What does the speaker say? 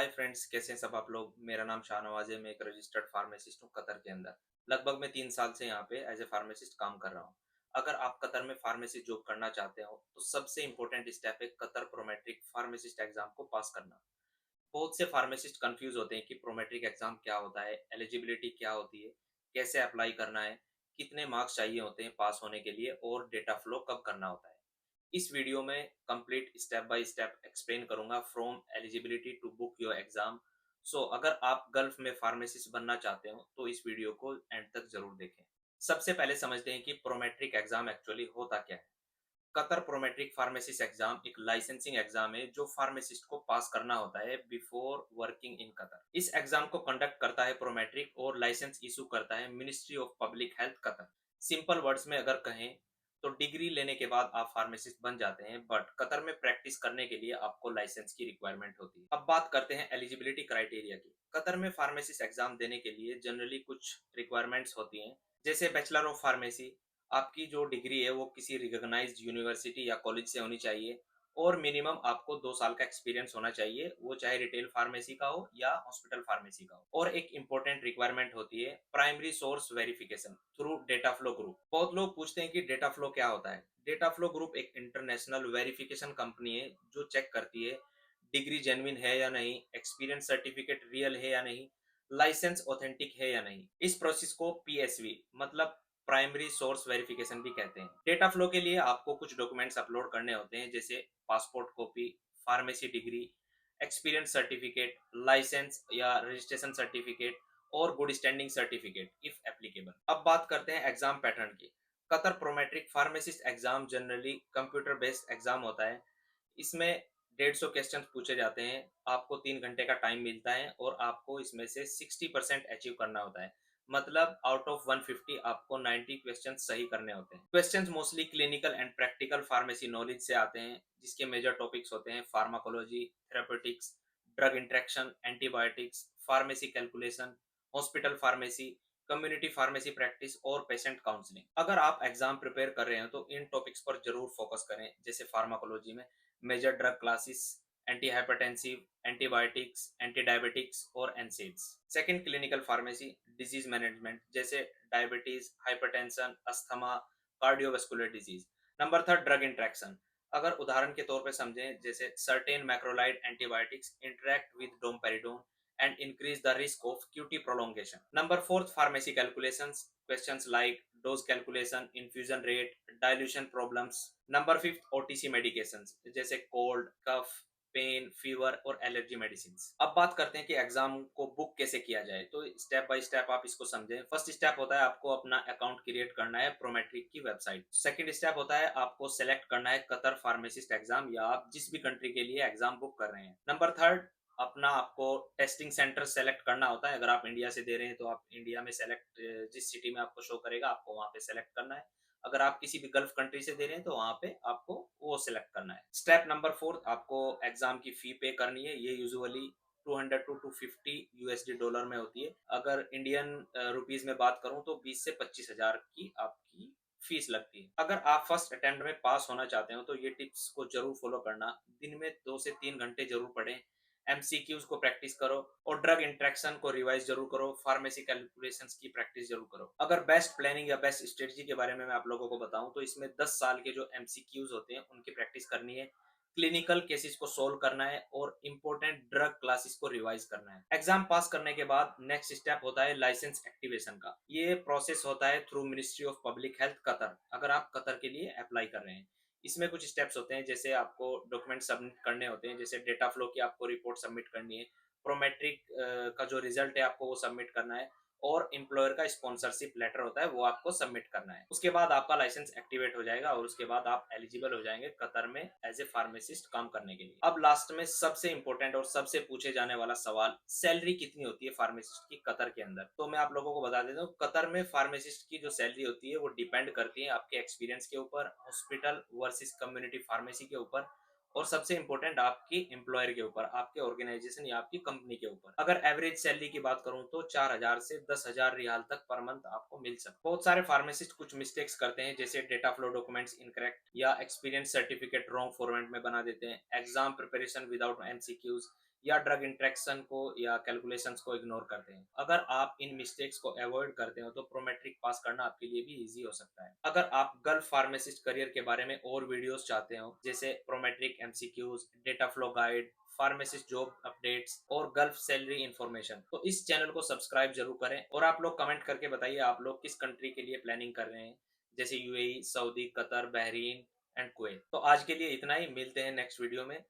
Hi friends, कैसे हैं सब आप लोग। मेरा नाम शाहनवाज है। मैं एक रजिस्टर्ड फार्मासिस्ट हूँ कतर के अंदर। लगभग मैं 3 साल से यहाँ पे एज ए फार्मासिस्ट काम कर रहा हूँ। अगर आप कतर में फार्मेसी जॉब करना चाहते हो तो सबसे इंपॉर्टेंट स्टेप है कतर प्रोमेट्रिक फार्मासिस्ट एग्जाम को पास करना। बहुत से फार्मासिस्ट कंफ्यूज होते हैं कि प्रोमेट्रिक एग्जाम क्या होता है, एलिजिबिलिटी क्या होती है, कैसे अप्लाई करना है, कितने मार्क्स चाहिए होते हैं पास होने के लिए और डेटा फ्लो कब करना होता है। इस वीडियो में complete step by step explain करूंगा from eligibility to book your exam. So अगर आप गल्फ में फार्मासिस्ट बनना चाहते हो तो इस वीडियो को एंड तक जरूर देखें। सबसे पहले समझते हैं कि प्रोमेट्रिक एग्जाम एक्चुअली होता क्या है। कतर प्रोमेट्रिक फार्मेसिस्ट एग्जाम एक लाइसेंसिंग एग्जाम है जो फार्मासिस्ट को पास करना होता है बिफोर वर्किंग इन कतर। इस एग्जाम को कंडक्ट करता है प्रोमेट्रिक और लाइसेंस इशू करता है ministry of public health Qatar. Simple words में अगर कहें तो डिग्री लेने के बाद आप फार्मासिस्ट बन जाते हैं, बट कतर में प्रैक्टिस करने के लिए आपको लाइसेंस की रिक्वायरमेंट होती है। अब बात करते हैं एलिजिबिलिटी क्राइटेरिया की। कतर में फार्मेसिस्ट एग्जाम देने के लिए जनरली कुछ रिक्वायरमेंट्स होती हैं, जैसे बैचलर ऑफ फार्मेसी। आपकी जो डिग्री है वो किसी रिकॉग्नाइज्ड यूनिवर्सिटी या कॉलेज से होनी चाहिए और मिनिमम आपको 2 साल का एक्सपीरियंस होना चाहिए, वो चाहे रिटेल फार्मेसी का हो या हॉस्पिटल फार्मेसी का हो। और एक इंपॉर्टेंट रिक्वायरमेंट होती है primary source verification through data flow group. बहुत लोग पूछते हैं कि डेटा फ्लो क्या होता है। डेटा फ्लो ग्रुप एक इंटरनेशनल वेरिफिकेशन कंपनी है जो चेक करती है डिग्री जेन्युइन है या नहीं, एक्सपीरियंस सर्टिफिकेट रियल है या नहीं, लाइसेंस ऑथेंटिक है या नहीं। इस प्रोसेस को पीएसवी मतलब प्राइमरी सोर्स वेरिफिकेशन भी कहते हैं। डेटा फ्लो के लिए आपको कुछ डॉक्यूमेंट्स अपलोड करने होते हैं, जैसे passport copy, pharmacy degree, experience certificate, licence या रजिस्ट्रेशन सर्टिफिकेट और good standing certificate if applicable. अब बात करते हैं एग्जाम पैटर्न की। Qatar prometric pharmacist exam generally computer based exam होता है। इसमें 150 क्वेश्चन पूछे जाते हैं। आपको 3 घंटे का टाइम मिलता है और आपको इसमें से 60% अचीव करना होता है। मतलब आउट ऑफ 150 आपको 90 क्वेश्चन सही करने होते हैं। Questions mostly clinical and practical pharmacy knowledge से आते हैं, जिसके मेजर टॉपिक्स होते हैं pharmacology, therapeutics, drug interaction, antibiotics, pharmacy calculation, hospital pharmacy, community pharmacy practice और पेशेंट काउंसलिंग। अगर आप एग्जाम प्रिपेयर कर रहे हैं तो इन टॉपिक्स पर जरूर फोकस करें। जैसे फार्माकोलॉजी में major drug classes, anti hypertensive, antibiotics, anti diabetics और NSAIDs. Second clinical pharmacy disease management, जैसे diabetes, hypertension, asthma, cardiovascular disease. Number third drug interaction. अगर उदाहरण के तौर पे समझें, जैसे certain macrolide antibiotics interact with domperidone and increase the risk of QT prolongation. Number fourth, pharmacy calculations. Questions like dose calculation, infusion rate, dilution problems. Number fifth, OTC medications जैसे cold, cough, pen, fever और allergy medicine. अब बात करते हैं कि exam को book कैसे किया जाए। तो स्टेप बाय स्टेप आप इसको समझें। फर्स्ट स्टेप होता है आपको अपना अकाउंट क्रिएट करना है प्रोमेट्रिक की वेबसाइट। सेकंड स्टेप होता है आपको सेलेक्ट करना है कतर फार्मासिस्ट एग्जाम या आप जिस भी कंट्री के लिए एग्जाम बुक कर रहे हैं। नंबर थर्ड, अपना आपको टेस्टिंग सेंटर सेलेक्ट करना होता है। अगर आप इंडिया से दे रहे हैं तो आप इंडिया में सेलेक्ट, जिस सिटी में आपको शो करेगा आपको वहां पे सेलेक्ट करना है। अगर आप किसी भी गल्फ कंट्री से दे रहे हैं तो वहां पे आपको वो सिलेक्ट करना है। स्टेप नंबर फोर्थ, आपको एग्जाम की फी पे करनी है। ये यूजुअली 200 टू 250 यूएसडी डॉलर में होती है। अगर इंडियन रुपीज में बात करूं तो 20 से 25 हजार की आपकी फीस लगती है। अगर आप फर्स्ट अटेम्प्ट में पास होना चाहते हो तो ये टिप्स को जरूर फॉलो करना। दिन में 2 से 3 घंटे जरूर पढ़ें, एमसीक्यूज को प्रैक्टिस करो और ड्रग इंट्रैक्शन को रिवाइज जरूर करो, फार्मेसी कैलकुलेशंस की प्रैक्टिस जरूर करो। अगर बेस्ट प्लानिंग या बेस्ट स्ट्रेटजी के बारे में मैं आप लोगों को बताऊं तो इसमें 10 साल के जो एमसीक्यूज होते हैं उनकी प्रैक्टिस करनी है, क्लिनिकल केसेस को सोल्व करना है और इंपॉर्टेंट ड्रग क्लासेस को रिवाइज करना है। एग्जाम पास करने के बाद नेक्स्ट स्टेप होता है लाइसेंस एक्टिवेशन का। ये प्रोसेस होता है through ministry of public health Qatar, अगर आप कतर के लिए अप्लाई कर रहे हैं। इसमें कुछ स्टेप्स होते हैं, जैसे आपको डॉक्यूमेंट सबमिट करने होते हैं, जैसे डेटा फ्लो की आपको रिपोर्ट सबमिट करनी है, प्रोमेट्रिक का जो रिजल्ट है आपको वो सबमिट करना है और एम्प्लॉयर का स्पॉन्सरशिप लेटर होता है वो आपको सबमिट करना है। उसके बाद आपका लाइसेंस एक्टिवेट हो जाएगा और उसके बाद आप एलिजिबल हो जाएंगे कतर में एज ए फार्मासिस्ट काम करने के लिए। अब लास्ट में सबसे इंपॉर्टेंट और सबसे पूछे जाने वाला सवाल, सैलरी कितनी होती है फार्मासिस्ट की कतर के अंदर। तो मैं आप लोगों को बता देता हूँ, कतर में फार्मासिस्ट की जो सैलरी होती है वो डिपेंड करती है आपके एक्सपीरियंस के ऊपर, हॉस्पिटल वर्सेस कम्युनिटी फार्मेसी के ऊपर और सबसे इंपॉर्टेंट आपकी एम्प्लॉयर के ऊपर, आपके ऑर्गेनाइजेशन या आपकी कंपनी के ऊपर। अगर एवरेज सैलरी की बात करूं तो 4,000 से 10,000 रियाल तक पर मंथ आपको मिल सकता है। बहुत सारे फार्मासिस्ट कुछ मिस्टेक्स करते हैं, जैसे डेटा फ्लो डॉक्यूमेंट्स इनकरेक्ट या एक्सपीरियंस सर्टिफिकेट रॉन्ग फॉर्मेट में बना देते हैं, एग्जाम प्रिपरेशन विदाउट एमसीक्यूज या ड्रग इंट्रैक्शन को या कैलकुलेशंस को इग्नोर करते हैं। अगर आप इन मिस्टेक्स को अवॉइड करते हो तो प्रोमेट्रिक पास करना आपके लिए भी ईज़ी हो सकता है। अगर आप गल्फ फार्मासिस्ट करियर के बारे में और वीडियोज़ चाहते हो, जैसे Prometric MCQs, data flow guide, pharmacist job updates और गल्फ सैलरी इन्फॉर्मेशन, तो इस चैनल को सब्सक्राइब ज़रूर करें। और आप लोग कमेंट करके बताइए आप लोग किस कंट्री के लिए प्लानिंग कर रहे हैं, जैसे UAE, Saudi, Qatar, Bahrain and Kuwait. तो आज के लिए इतना ही, मिलते हैं नेक्स्ट वीडियो में।